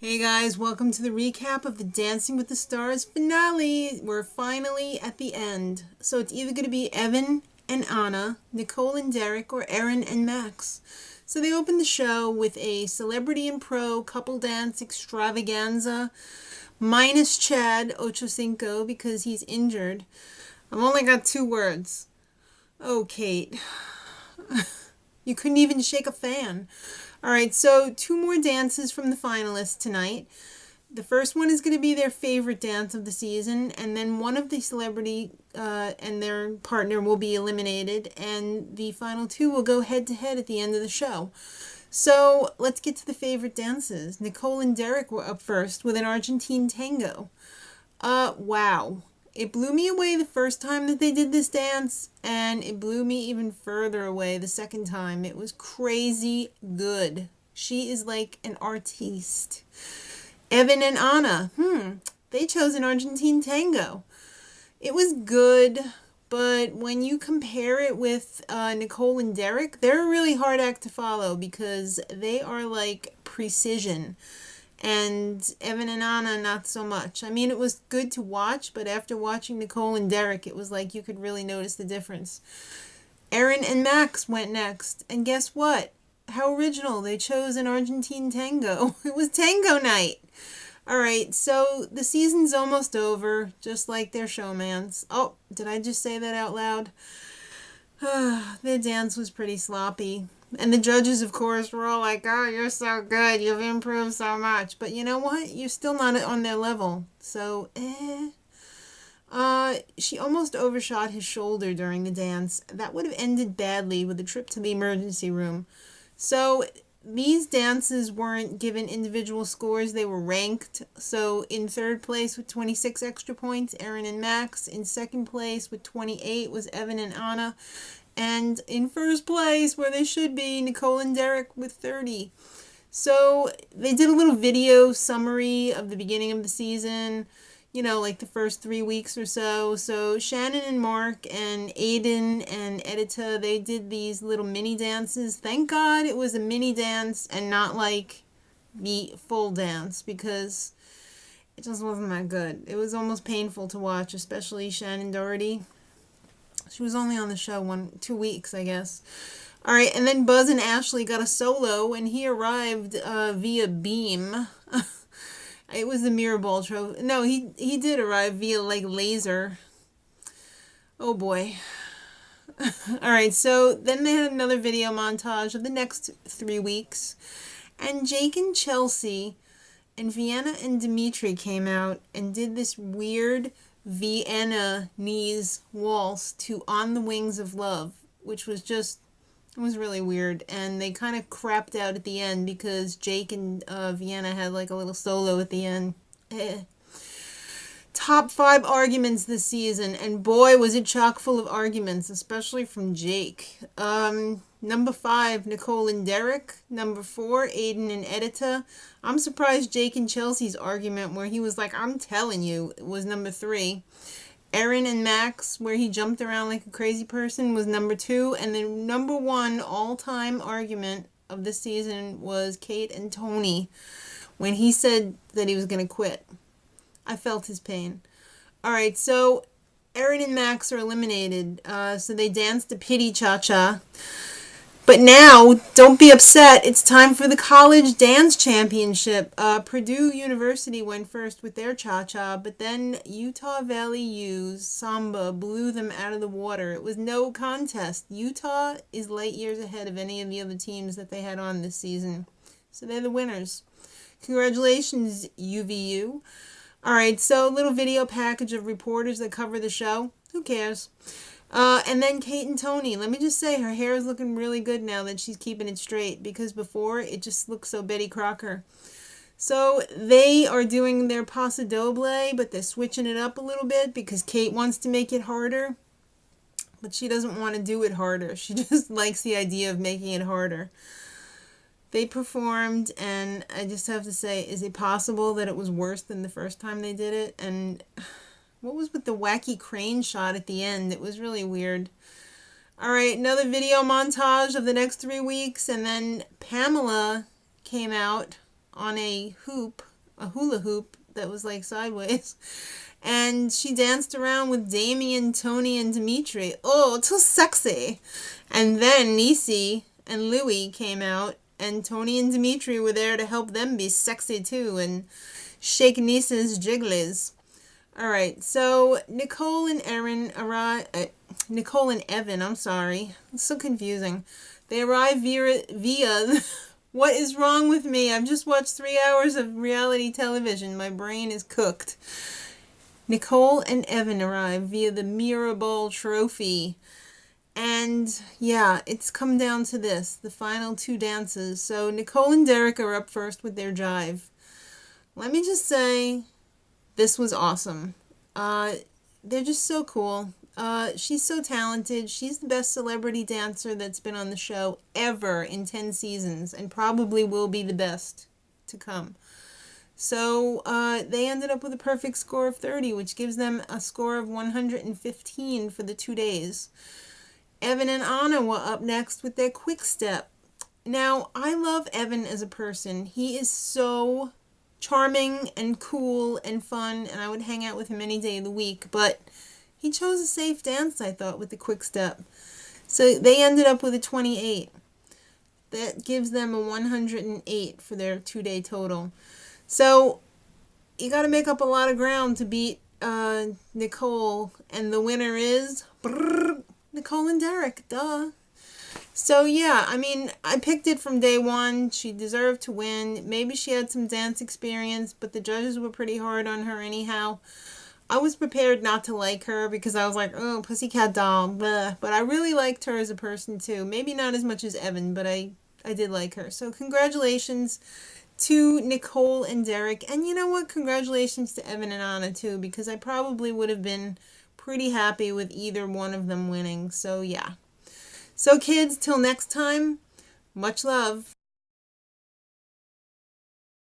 Hey guys, welcome to the recap of the Dancing with the Stars finale. We're finally at the end. So it's either going to be Evan and Anna, Nicole and Derek, or Erin and Maks. So they opened the show with a celebrity and pro couple dance extravaganza, minus Chad Ochocinco because he's injured. I've only got 2 words. Oh, Kate. You couldn't even shake a fan. Alright, so 2 more dances from the finalists tonight. The first one is going to be their favorite dance of the season, and then one of the celebrity and their partner will be eliminated, and the final 2 will go head-to-head at the end of the show. So let's get to the favorite dances. Nicole and Derek were up first with an Argentine Tango. Wow. It blew me away the first time that they did this dance, and it blew me even further away the second time. It was crazy good. She is like an artiste. Evan and Anna, they chose an Argentine Tango. It was good, but when you compare it with Nicole and Derek, they're a really hard act to follow because they are like precision. And Evan and Anna, not so much. I mean, it was good to watch, but after watching Nicole and Derek, it was like you could really notice the difference. Erin and Maks went next, and guess what? How original. They chose an Argentine Tango. It was Tango night. Alright, so the season's almost over, just like their showmans. Oh, did I just say that out loud? Their dance was pretty sloppy. And the judges, of course, were all like, oh, you're so good. You've improved so much. But you know what? You're still not on their level. So, she almost overshot his shoulder during the dance. That would have ended badly with a trip to the emergency room. So, these dances weren't given individual scores. They were ranked. So, in third place with 26 extra points, Erin and Maks. In second place with 28 was Evan and Anna. And in first place, where they should be, Nicole and Derek with 30. So they did a little video summary of the beginning of the season, you know, like the first 3 weeks or so. So Shannon and Mark and Aiden and Edyta, they did these little mini dances. Thank God it was a mini dance and not like the full dance because it just wasn't that good. It was almost painful to watch, especially Shannon Doherty. She was only on the show 2 weeks, I guess. All right, and then Buzz and Ashley got a solo, and he arrived via beam. It was the mirror ball trophy. No, he did arrive via, like, laser. Oh, boy. All right, so then they had another video montage of the next 3 weeks. And Jake and Chelsie and Vienna and Dmitry came out and did this weird Vienna-ese waltz to On the Wings of Love, which was just, it was really weird. And they kind of crapped out at the end because Jake and Vienna had like a little solo at the end. Top 5 arguments this season, and boy was it chock full of arguments, especially from Jake. Number 5, Nicole and Derek. Number 4, Aiden and Edyta. I'm surprised Jake and Chelsea's argument where he was like, I'm telling you, was number 3. Erin and Maks, where he jumped around like a crazy person, was number 2. And the number 1 all-time argument of this season was Kate and Tony, when he said that he was going to quit. I felt his pain. Alright, so Erin and Maks are eliminated. So they danced a pity cha-cha. But now, don't be upset, it's time for the College Dance Championship. Perdue University went first with their cha-cha, but then Utah Valley U's Samba blew them out of the water. It was no contest. Utah is light years ahead of any of the other teams that they had on this season. So they're the winners. Congratulations, UVU. Alright, so a little video package of reporters that cover the show. Who cares? And then Kate and Tony. Let me just say, her hair is looking really good now that she's keeping it straight, because before it just looked so Betty Crocker. So they are doing their Paso Doble, but they're switching it up a little bit because Kate wants to make it harder, but she doesn't want to do it harder. She just likes the idea of making it harder. They performed, and I just have to say, is it possible that it was worse than the first time they did it? And what was with the wacky crane shot at the end? It was really weird. Alright, another video montage of the next 3 weeks, and then Pamela came out on a hoop a hula hoop that was like sideways. And she danced around with Damian, Tony, and Dmitry. Oh, too sexy. And then Niecy and Louis came out, and Tony and Dmitry were there to help them be sexy too and shake Niecy's jigglies. All right, so Nicole and Evan, I'm sorry. It's so confusing. They arrived via what is wrong with me? I've just watched 3 hours of reality television. My brain is cooked. Nicole and Evan arrive via the Mirrorball Trophy. And yeah, it's come down to this, the final 2 dances. So Nicole and Derek are up first with their Jive. Let me just say, this was awesome. They're just so cool. She's so talented. She's the best celebrity dancer that's been on the show ever in 10 seasons, and probably will be the best to come. So they ended up with a perfect score of 30, which gives them a score of 115 for the 2 days. Evan and Anna were up next with their quick step. Now, I love Evan as a person. He is so charming and cool and fun, and I would hang out with him any day of the week, but he chose a safe dance, I thought, with the quick step. So they ended up with a 28. That gives them a 108 for their 2-day total. So you got to make up a lot of ground to beat Nicole, and the winner is Nicole and Derek, duh. So yeah, I mean, I picked it from day one. She deserved to win. Maybe she had some dance experience, but the judges were pretty hard on her anyhow. I was prepared not to like her because I was like, oh, pussycat doll, blah. But I really liked her as a person too. Maybe not as much as Evan, but I did like her. So congratulations to Nicole and Derek. And you know what? Congratulations to Evan and Anna too, because I probably would have been pretty happy with either one of them winning. So yeah. So kids, till next time, much love.